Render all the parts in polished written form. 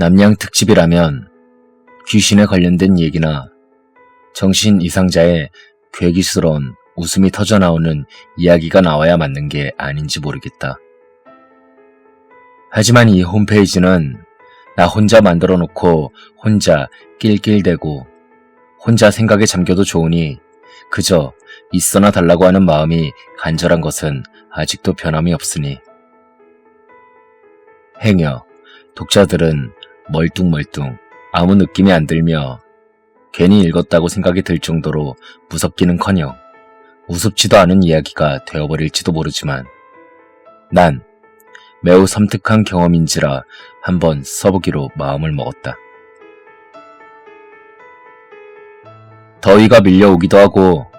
남양 특집이라면 귀신에 관련된 얘기나 정신 이상자의 괴기스러운 웃음이 터져나오는 이야기가 나와야 맞는 게 아닌지 모르겠다. 하지만 이 홈페이지는 나 혼자 만들어 놓고 혼자 낄낄대고 혼자 생각에 잠겨도 좋으니 그저 있어나 달라고 하는 마음이 간절한 것은 아직도 변함이 없으니. 행여 독자들은 멀뚱멀뚱 아무 느낌이 안 들며 괜히 읽었다고 생각이 들 정도로 무섭기는커녕 우습지도 않은 이야기가 되어버릴지도 모르지만 난 매우 섬뜩한 경험인지라 한번 써보기로 마음을 먹었다. 더위가 밀려오기도 하고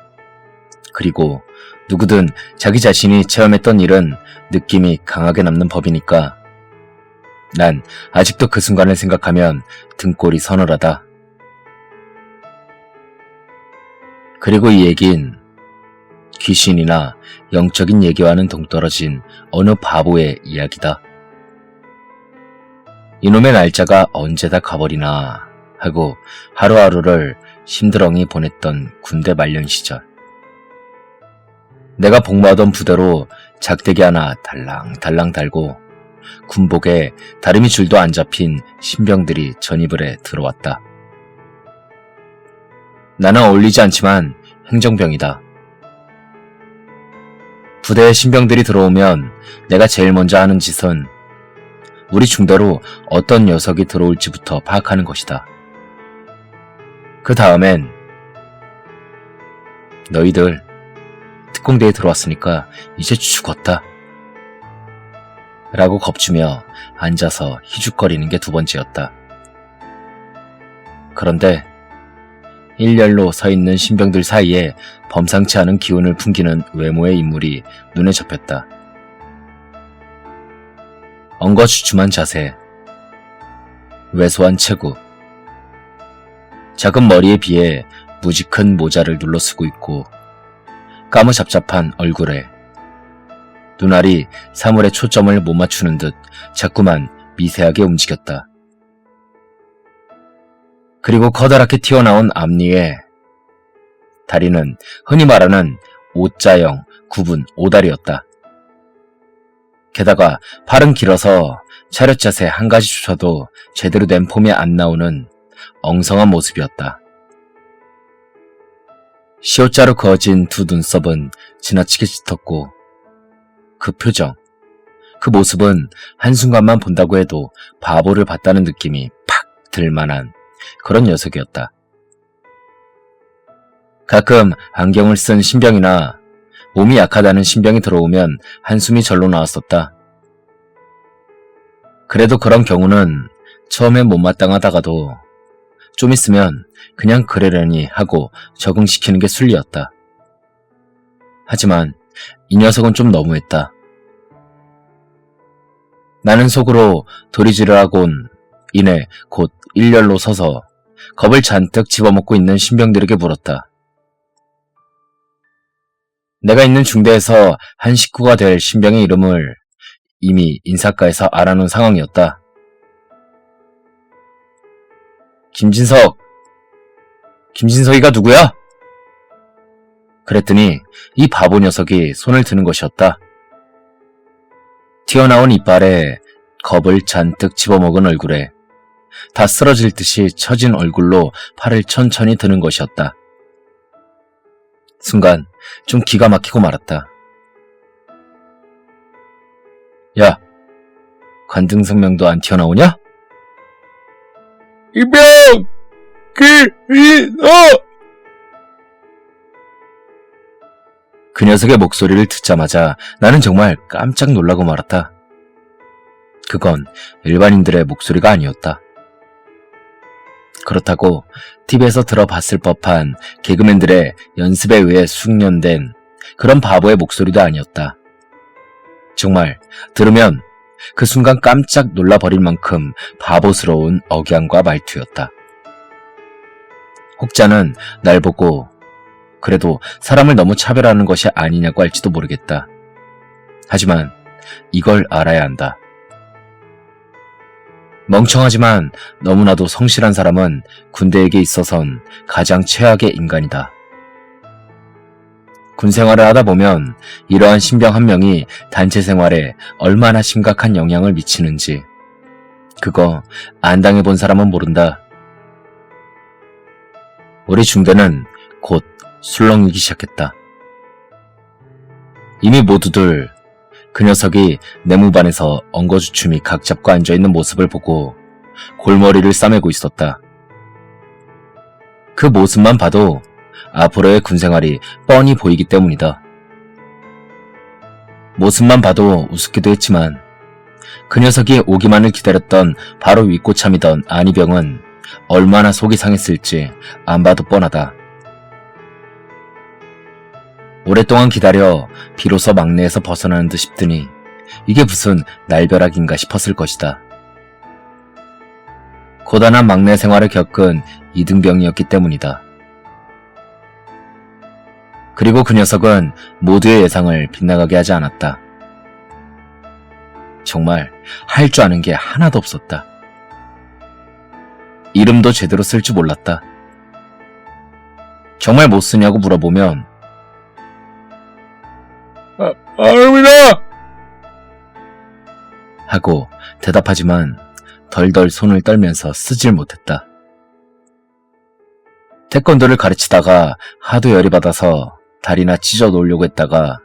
그리고 누구든 자기 자신이 체험했던 일은 느낌이 강하게 남는 법이니까 난 아직도 그 순간을 생각하면 등골이 서늘하다. 그리고 이 얘긴 귀신이나 영적인 얘기와는 동떨어진 어느 바보의 이야기다. 이놈의 날짜가 언제 다 가버리나 하고 하루하루를 심드렁이 보냈던 군대 말년 시절. 내가 복무하던 부대로 작대기 하나 달랑달랑 달고 군복에 다리미 줄도 안 잡힌 신병들이 전입을 해 들어왔다. 나는 어울리지 않지만 행정병이다. 부대에 신병들이 들어오면 내가 제일 먼저 하는 짓은 우리 중대로 어떤 녀석이 들어올지부터 파악하는 것이다. 그 다음엔 너희들 특공대에 들어왔으니까 이제 죽었다 라고 겁주며 앉아서 희죽거리는 게 두 번째였다. 그런데 일렬로 서 있는 신병들 사이에 범상치 않은 기운을 풍기는 외모의 인물이 눈에 접혔다. 엉거주춤한 자세, 왜소한 체구, 작은 머리에 비해 무지 큰 모자를 눌러 쓰고 있고 까무잡잡한 얼굴에 눈알이 사물의 초점을 못 맞추는 듯 자꾸만 미세하게 움직였다. 그리고 커다랗게 튀어나온 앞니에 다리는 흔히 말하는 O자형 굽은 오다리였다. 게다가 팔은 길어서 차렷 자세 한 가지조차도 제대로 된 폼이 안 나오는 엉성한 모습이었다. 시옷자로 그어진 두 눈썹은 지나치게 짙었고 그 표정, 그 모습은 한순간만 본다고 해도 바보를 봤다는 느낌이 팍 들만한 그런 녀석이었다. 가끔 안경을 쓴 신병이나 몸이 약하다는 신병이 들어오면 한숨이 절로 나왔었다. 그래도 그런 경우는 처음엔 못마땅하다가도 좀 있으면 그냥 그러려니 하고 적응시키는 게 순리였다. 하지만 이 녀석은 좀 너무했다. 나는 속으로 도리지를 하곤 이내 곧 일렬로 서서 겁을 잔뜩 집어먹고 있는 신병들에게 물었다. 내가 있는 중대에서 한 식구가 될 신병의 이름을 이미 인사과에서 알아놓은 상황이었다. 김진석이가 누구야? 그랬더니 이 바보 녀석이 손을 드는 것이었다. 튀어나온 이빨에 겁을 잔뜩 집어먹은 얼굴에 다 쓰러질 듯이 처진 얼굴로 팔을 천천히 드는 것이었다. 순간 좀 기가 막히고 말았다. 야, 관등성명도 안 튀어나오냐? 이병! 그 녀석의 목소리를 듣자마자 나는 정말 깜짝 놀라고 말았다. 그건 일반인들의 목소리가 아니었다. 그렇다고 TV에서 들어봤을 법한 개그맨들의 연습에 의해 숙련된 그런 바보의 목소리도 아니었다. 정말 들으면 그 순간 깜짝 놀라버릴 만큼 바보스러운 억양과 말투였다. 혹자는 날 보고 그래도 사람을 너무 차별하는 것이 아니냐고 할지도 모르겠다. 하지만 이걸 알아야 한다. 멍청하지만 너무나도 성실한 사람은 군대에게 있어선 가장 최악의 인간이다. 군 생활을 하다 보면 이러한 신병 한 명이 단체 생활에 얼마나 심각한 영향을 미치는지 그거 안 당해본 사람은 모른다. 우리 중대는 곧 술렁이기 시작했다. 이미 모두들 그 녀석이 내무반에서 엉거주춤이 각 잡고 앉아있는 모습을 보고 골머리를 싸매고 있었다. 그 모습만 봐도 앞으로의 군생활이 뻔히 보이기 때문이다. 모습만 봐도 우습기도 했지만 그 녀석이 오기만을 기다렸던 바로 윗고참이던 안희병은 얼마나 속이 상했을지 안 봐도 뻔하다. 오랫동안 기다려 비로소 막내에서 벗어나는 듯 싶더니 이게 무슨 날벼락인가 싶었을 것이다. 고단한 막내 생활을 겪은 이등병이었기 때문이다. 그리고 그 녀석은 모두의 예상을 빗나가게 하지 않았다. 정말 할 줄 아는 게 하나도 없었다. 이름도 제대로 쓸 줄 몰랐다. 정말 못 쓰냐고 물어보면 아닙니다! 하고 대답하지만 덜덜 손을 떨면서 쓰질 못했다. 태권도를 가르치다가 하도 열이 받아서 다리나 찢어 놓으려고 했다가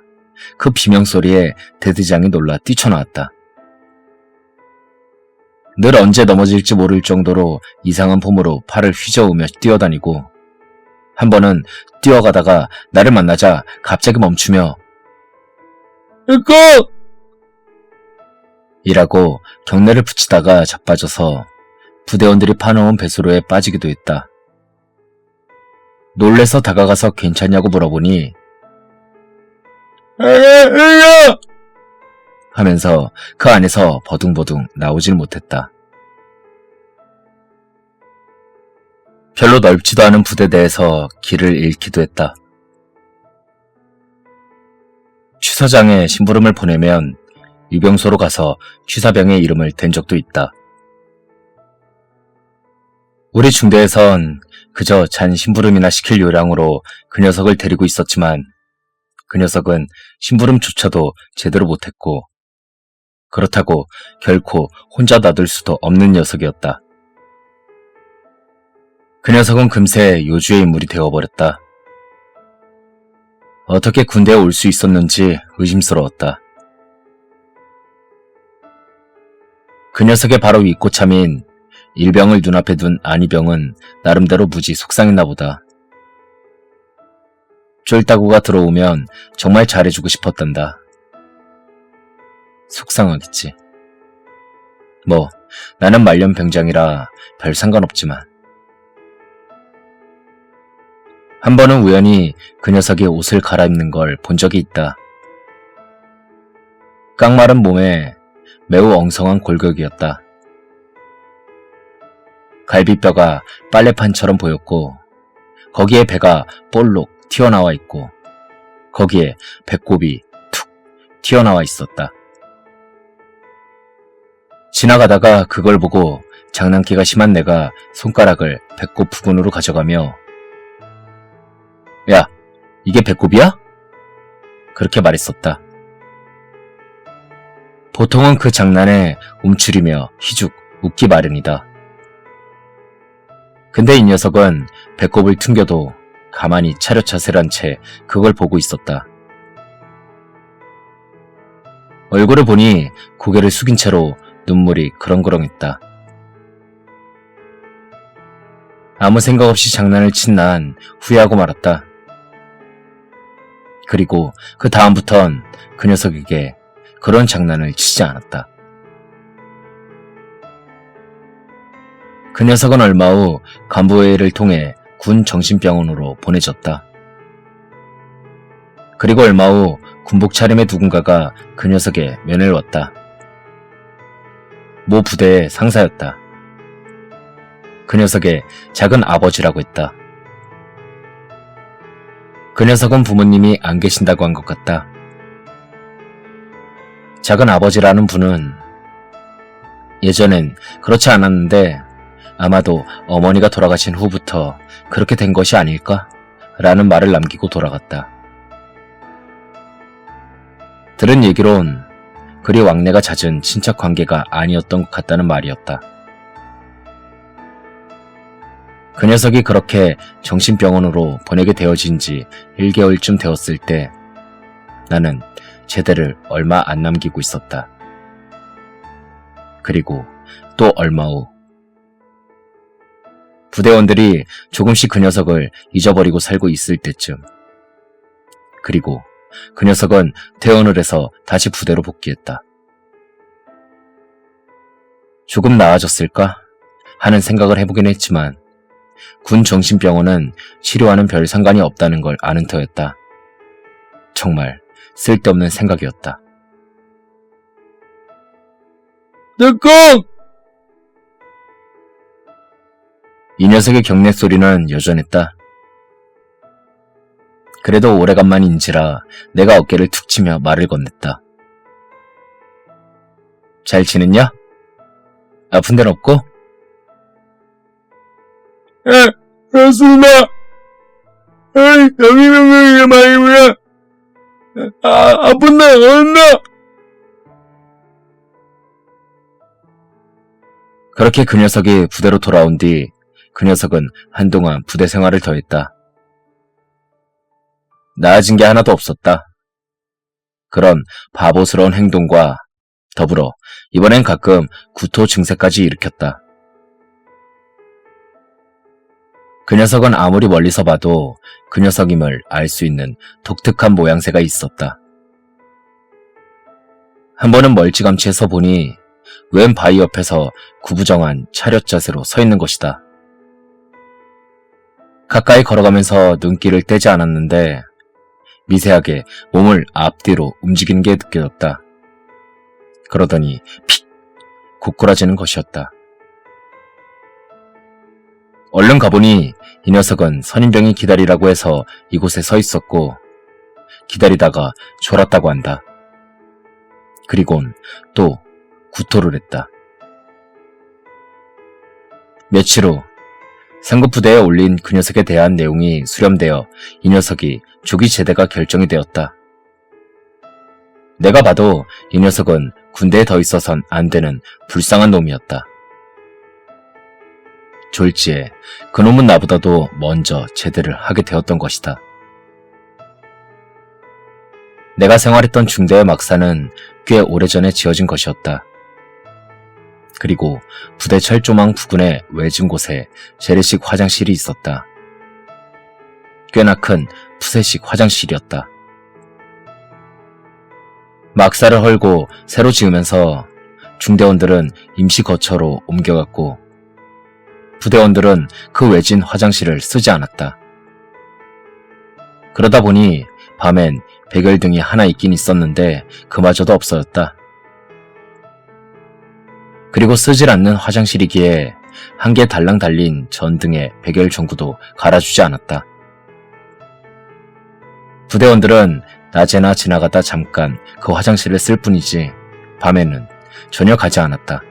그 비명소리에 대대장이 놀라 뛰쳐나왔다. 늘 언제 넘어질지 모를 정도로 이상한 폼으로 팔을 휘저으며 뛰어다니고 한 번은 뛰어가다가 나를 만나자 갑자기 멈추며 이거! 이라고 경례를 붙이다가 자빠져서 부대원들이 파놓은 배수로에 빠지기도 했다. 놀래서 다가가서 괜찮냐고 물어보니 에야! 하면서 그 안에서 버둥버둥 나오질 못했다. 별로 넓지도 않은 부대대에서 길을 잃기도 했다. 취사장에 심부름을 보내면 유병소로 가서 취사병의 이름을 댄 적도 있다. 우리 중대에선 그저 잔 심부름이나 시킬 요량으로 그 녀석을 데리고 있었지만 그 녀석은 심부름조차도 제대로 못했고 그렇다고 결코 혼자 놔둘 수도 없는 녀석이었다. 그 녀석은 금세 요주의 인물이 되어버렸다. 어떻게 군대에 올 수 있었는지 의심스러웠다. 그 녀석의 바로 윗고참인 일병을 눈앞에 둔 안희병은 나름대로 무지 속상했나 보다. 쫄따구가 들어오면 정말 잘해주고 싶었단다. 속상하겠지. 뭐 나는 말년병장이라 별 상관없지만. 한 번은 우연히 그 녀석이 옷을 갈아입는 걸 본 적이 있다. 깡마른 몸에 매우 엉성한 골격이었다. 갈비뼈가 빨래판처럼 보였고 거기에 배가 볼록 튀어나와 있고 거기에 배꼽이 툭 튀어나와 있었다. 지나가다가 그걸 보고 장난기가 심한 내가 손가락을 배꼽 부근으로 가져가며 야, 이게 배꼽이야? 그렇게 말했었다. 보통은 그 장난에 움츠리며 희죽 웃기 마련이다. 근데 이 녀석은 배꼽을 튕겨도 가만히 차렷자세란 채 그걸 보고 있었다. 얼굴을 보니 고개를 숙인 채로 눈물이 그렁그렁했다. 아무 생각 없이 장난을 친 난 후회하고 말았다. 그리고 그 다음부턴 그 녀석에게 그런 장난을 치지 않았다. 그 녀석은 얼마 후 간부회의를 통해 군 정신병원으로 보내졌다. 그리고 얼마 후 군복 차림의 누군가가 그 녀석의 면회를 왔다. 모 부대의 상사였다. 그 녀석의 작은 아버지라고 했다. 그 녀석은 부모님이 안 계신다고 한 것 같다. 작은 아버지라는 분은 예전엔 그렇지 않았는데 아마도 어머니가 돌아가신 후부터 그렇게 된 것이 아닐까? 라는 말을 남기고 돌아갔다. 들은 얘기론 그리 왕래가 잦은 친척 관계가 아니었던 것 같다는 말이었다. 그 녀석이 그렇게 정신병원으로 보내게 되어진 지 1개월쯤 되었을 때 나는 제대를 얼마 안 남기고 있었다. 그리고 또 얼마 후 부대원들이 조금씩 그 녀석을 잊어버리고 살고 있을 때쯤, 그리고 그 녀석은 퇴원을 해서 다시 부대로 복귀했다. 조금 나아졌을까 하는 생각을 해보긴 했지만 군 정신병원은 치료와는 별 상관이 없다는 걸 아는 터였다. 정말 쓸데없는 생각이었다. 덕공! 이 녀석의 경례 소리는 여전했다. 그래도 오래간만인지라 내가 어깨를 툭 치며 말을 건넸다. 잘 지냈냐? 아픈 데는 없고? 그렇습니다. 여기는 말이구나. 아픈 데 없나? 그렇게 그 녀석이 부대로 돌아온 뒤 그 녀석은 한동안 부대 생활을 더했다. 나아진 게 하나도 없었다. 그런 바보스러운 행동과 더불어 이번엔 가끔 구토 증세까지 일으켰다. 그 녀석은 아무리 멀리서 봐도 그 녀석임을 알 수 있는 독특한 모양새가 있었다. 한 번은 멀찌감치해서 보니 웬 바위 옆에서 구부정한 차렷 자세로 서 있는 것이다. 가까이 걸어가면서 눈길을 떼지 않았는데 미세하게 몸을 앞뒤로 움직이는 게 느껴졌다. 그러더니 픽! 고꾸라지는 것이었다. 얼른 가보니 이 녀석은 선임병이 기다리라고 해서 이곳에 서 있었고 기다리다가 졸았다고 한다. 그리곤 또 구토를 했다. 며칠 후 상급부대에 올린 그 녀석에 대한 내용이 수렴되어 이 녀석이 조기 제대가 결정이 되었다. 내가 봐도 이 녀석은 군대에 더 있어선 안 되는 불쌍한 놈이었다. 졸지에 그놈은 나보다도 먼저 제대를 하게 되었던 것이다. 내가 생활했던 중대의 막사는 꽤 오래전에 지어진 것이었다. 그리고 부대 철조망 부근의 외진 곳에 재래식 화장실이 있었다. 꽤나 큰 푸세식 화장실이었다. 막사를 헐고 새로 지으면서 중대원들은 임시 거처로 옮겨갔고 부대원들은 그 외진 화장실을 쓰지 않았다. 그러다 보니 밤엔 백열등이 하나 있긴 있었는데 그마저도 없어졌다. 그리고 쓰질 않는 화장실이기에 한 개 달랑 달린 전등의 백열 전구도 갈아주지 않았다. 부대원들은 낮에나 지나가다 잠깐 그 화장실을 쓸 뿐이지 밤에는 전혀 가지 않았다.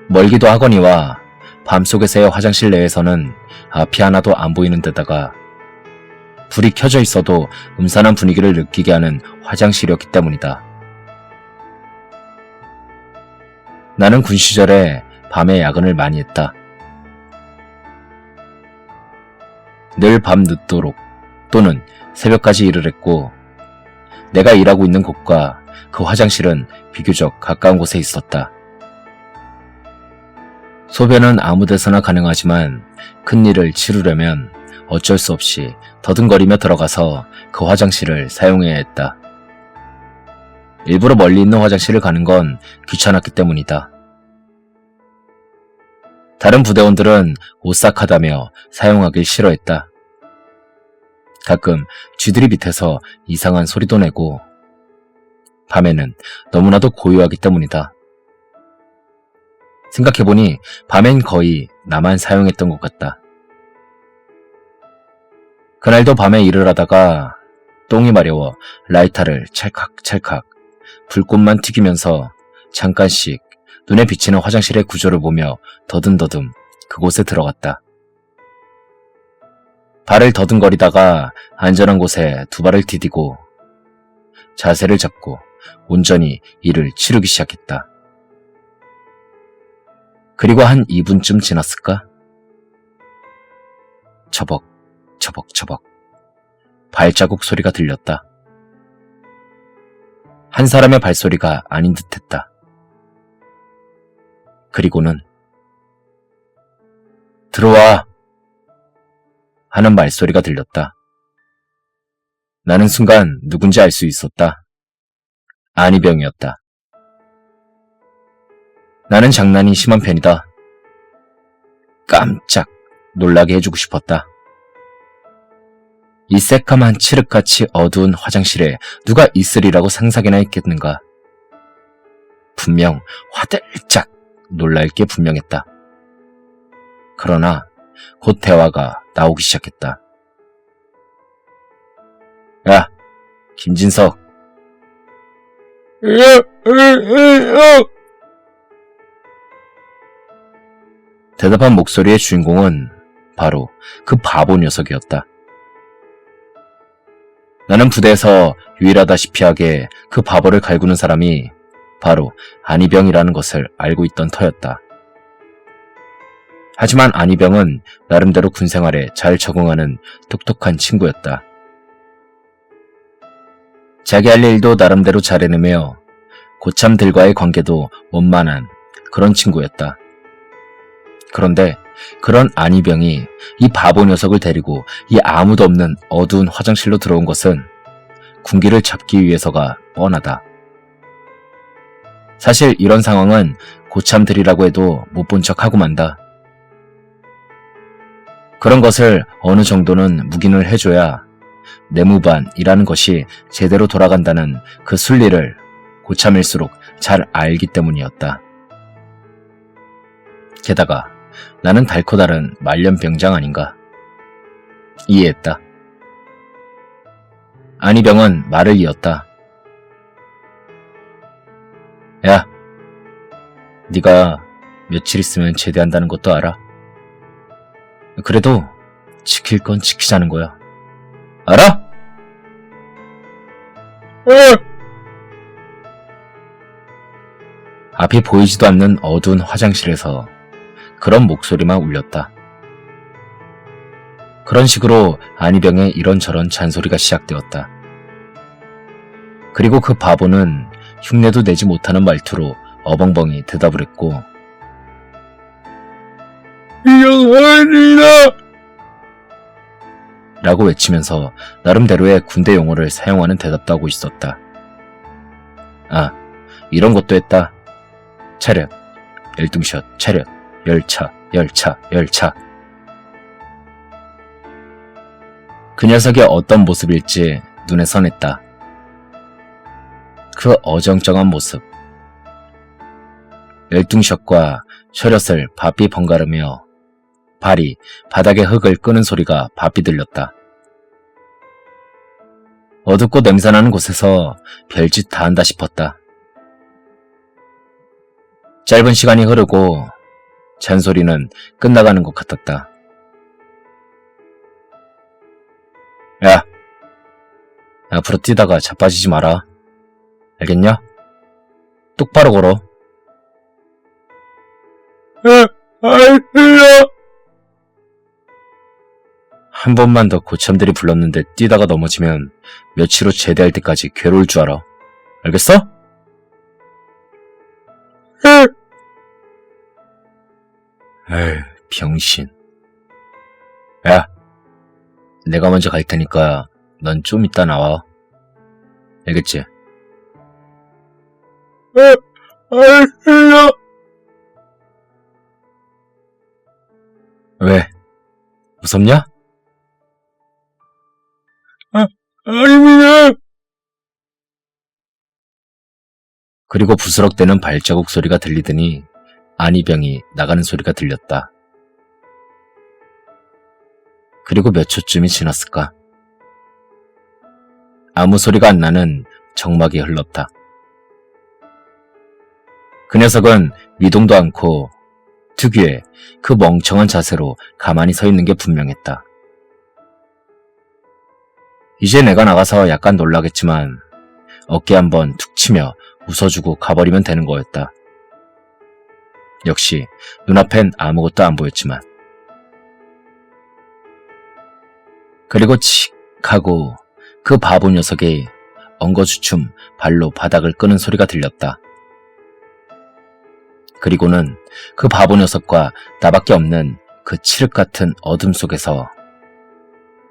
멀기도 하거니와 밤속에서의 화장실 내에서는 앞이 하나도 안 보이는 데다가 불이 켜져 있어도 음산한 분위기를 느끼게 하는 화장실이었기 때문이다. 나는 군 시절에 밤에 야근을 많이 했다. 늘 밤 늦도록 또는 새벽까지 일을 했고 내가 일하고 있는 곳과 그 화장실은 비교적 가까운 곳에 있었다. 소변은 아무 데서나 가능하지만 큰 일을 치르려면 어쩔 수 없이 더듬거리며 들어가서 그 화장실을 사용해야 했다. 일부러 멀리 있는 화장실을 가는 건 귀찮았기 때문이다. 다른 부대원들은 오싹하다며 사용하길 싫어했다. 가끔 쥐들이 밑에서 이상한 소리도 내고 밤에는 너무나도 고요하기 때문이다. 생각해보니 밤엔 거의 나만 사용했던 것 같다. 그날도 밤에 일을 하다가 똥이 마려워 라이터를 찰칵찰칵 불꽃만 튀기면서 잠깐씩 눈에 비치는 화장실의 구조를 보며 더듬더듬 그곳에 들어갔다. 발을 더듬거리다가 안전한 곳에 두 발을 디디고 자세를 잡고 온전히 이를 치르기 시작했다. 그리고 한 2분쯤 지났을까? 처벅, 처벅, 처벅. 발자국 소리가 들렸다. 한 사람의 발소리가 아닌 듯했다. 그리고는 들어와! 하는 말소리가 들렸다. 나는 순간 누군지 알 수 있었다. 안희병이었다. 나는 장난이 심한 편이다. 깜짝 놀라게 해주고 싶었다. 이 새까만 칠흑같이 어두운 화장실에 누가 있으리라고 상상이나 했겠는가. 분명 화들짝 놀랄 게 분명했다. 그러나 곧 대화가 나오기 시작했다. 야, 김진석. 대답한 목소리의 주인공은 바로 그 바보 녀석이었다. 나는 부대에서 유일하다시피 하게 그 바보를 갈구는 사람이 바로 안희병이라는 것을 알고 있던 터였다. 하지만 안희병은 나름대로 군생활에 잘 적응하는 똑똑한 친구였다. 자기 할 일도 나름대로 잘 해내며 고참들과의 관계도 원만한 그런 친구였다. 그런데 그런 안희병이 이 바보 녀석을 데리고 이 아무도 없는 어두운 화장실로 들어온 것은 군기를 잡기 위해서가 뻔하다. 사실 이런 상황은 고참들이라고 해도 못 본 척하고 만다. 그런 것을 어느 정도는 묵인을 해줘야 내무반이라는 것이 제대로 돌아간다는 그 순리를 고참일수록 잘 알기 때문이었다. 게다가 나는 달코 다른 말년병장 아닌가. 이해했다. 안희병은 말을 이었다. 야, 네가 며칠 있으면 제대한다는 것도 알아? 그래도 지킬 건 지키자는 거야. 알아? 앞이 보이지도 않는 어두운 화장실에서 그런 목소리만 울렸다. 그런 식으로 안희병의 이런저런 잔소리가 시작되었다. 그리고 그 바보는 흉내도 내지 못하는 말투로 어벙벙이 대답을 했고, 이영환이다! 라고 외치면서 나름대로의 군대 용어를 사용하는 대답도 하고 있었다. 아, 이런 것도 했다. 차렷, 열등샷, 차렷, 열차, 열차, 열차. 그 녀석이 어떤 모습일지 눈에 선했다. 그 어정쩡한 모습. 열등샷과 셔럿을 바삐 번갈으며 발이 바닥에 흙을 끄는 소리가 바삐 들렸다. 어둡고 냄새나는 곳에서 별짓 다 한다 싶었다. 짧은 시간이 흐르고 잔소리는 끝나가는 것 같았다. 야, 앞으로 뛰다가 자빠지지 마라. 알겠냐? 똑바로 걸어. 알겠어. 한 번만 더 고참들이 불렀는데 뛰다가 넘어지면 며칠 후 제대할 때까지 괴로울 줄 알아. 알겠어? 에이, 병신. 야, 내가 먼저 갈 테니까 넌 좀 이따 나와. 알겠지? 알겠어. 왜? 무섭냐? 아닙니다. 그리고 부스럭대는 발자국 소리가 들리더니 안희병이 나가는 소리가 들렸다. 그리고 몇 초쯤이 지났을까? 아무 소리가 안 나는 정막이 흘렀다. 그 녀석은 미동도 않고 특유의 그 멍청한 자세로 가만히 서 있는 게 분명했다. 이제 내가 나가서 약간 놀라겠지만 어깨 한번 툭 치며 웃어주고 가버리면 되는 거였다. 역시 눈앞엔 아무것도 안 보였지만. 그리고 칙 하고 그 바보 녀석이 엉거주춤 발로 바닥을 끄는 소리가 들렸다. 그리고는 그 바보 녀석과 나밖에 없는 그 칠흑 같은 어둠 속에서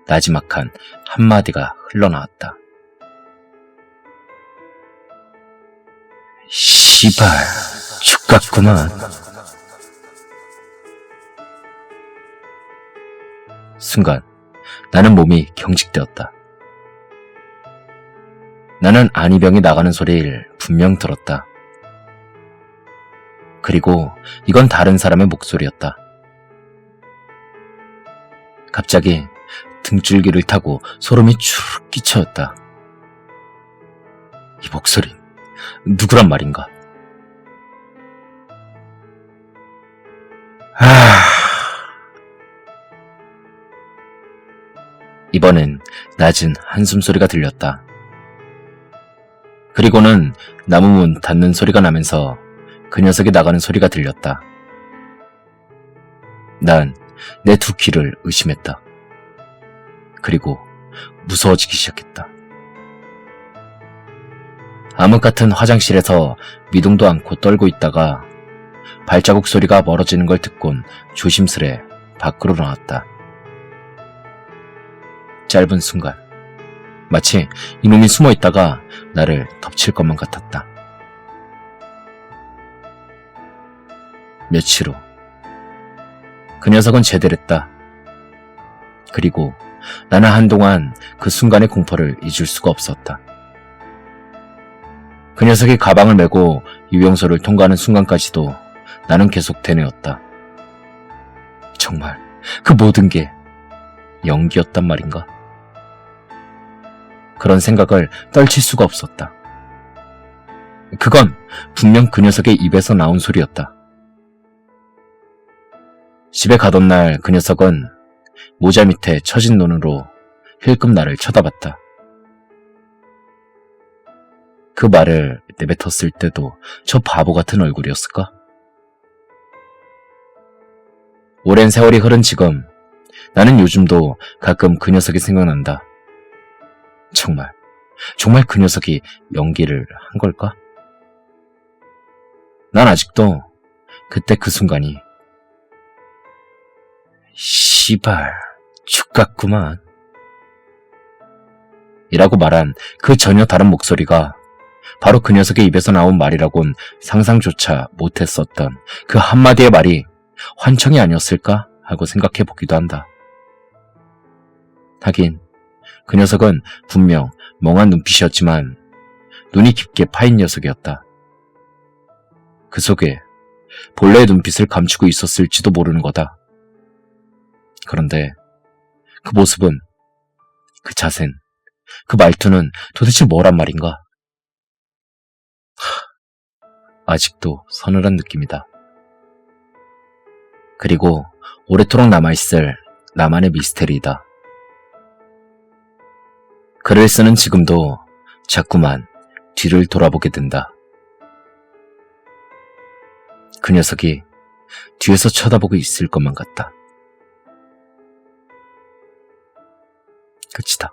나지막한 한마디가 흘러나왔다. 씨발, 죽겠구만. 순간 나는 몸이 경직되었다. 나는 안이병이 나가는 소리를 분명 들었다. 그리고 이건 다른 사람의 목소리였다. 갑자기 등줄기를 타고 소름이 추르륵 끼쳐였다. 이 목소리 누구란 말인가? 이번엔 낮은 한숨 소리가 들렸다. 그리고는 나무 문 닫는 소리가 나면서 그 녀석이 나가는 소리가 들렸다. 난 내 두 귀를 의심했다. 그리고 무서워지기 시작했다. 암흑 같은 화장실에서 미동도 않고 떨고 있다가 발자국 소리가 멀어지는 걸 듣곤 조심스레 밖으로 나왔다. 짧은 순간 마치 이놈이 숨어 있다가 나를 덮칠 것만 같았다. 며칠 후 그 녀석은 제대했다. 그리고 나는 한동안 그 순간의 공포를 잊을 수가 없었다. 그 녀석이 가방을 메고 유영소를 통과하는 순간까지도 나는 계속 되뇌었다. 정말 그 모든 게 연기였단 말인가? 그런 생각을 떨칠 수가 없었다. 그건 분명 그 녀석의 입에서 나온 소리였다. 집에 가던 날 그 녀석은 모자 밑에 처진 눈으로 힐끔 나를 쳐다봤다. 그 말을 내뱉었을 때도 저 바보 같은 얼굴이었을까? 오랜 세월이 흐른 지금 나는 요즘도 가끔 그 녀석이 생각난다. 정말 그 녀석이 연기를 한 걸까? 난 아직도 그때 그 순간이 씨발 죽겠구만 이라고 말한 그 전혀 다른 목소리가 바로 그 녀석의 입에서 나온 말이라곤 상상조차 못했었던 그 한마디의 말이 환청이 아니었을까 하고 생각해 보기도 한다. 하긴 그 녀석은 분명 멍한 눈빛이었지만 눈이 깊게 파인 녀석이었다. 그 속에 본래의 눈빛을 감추고 있었을지도 모르는 거다. 그런데 그 모습은, 그 자세는, 그 말투는 도대체 뭐란 말인가? 아직도 서늘한 느낌이다. 그리고 오래도록 남아있을 나만의 미스테리이다. 글을 쓰는 지금도 자꾸만 뒤를 돌아보게 된다. 그 녀석이 뒤에서 쳐다보고 있을 것만 같다. 끝이다.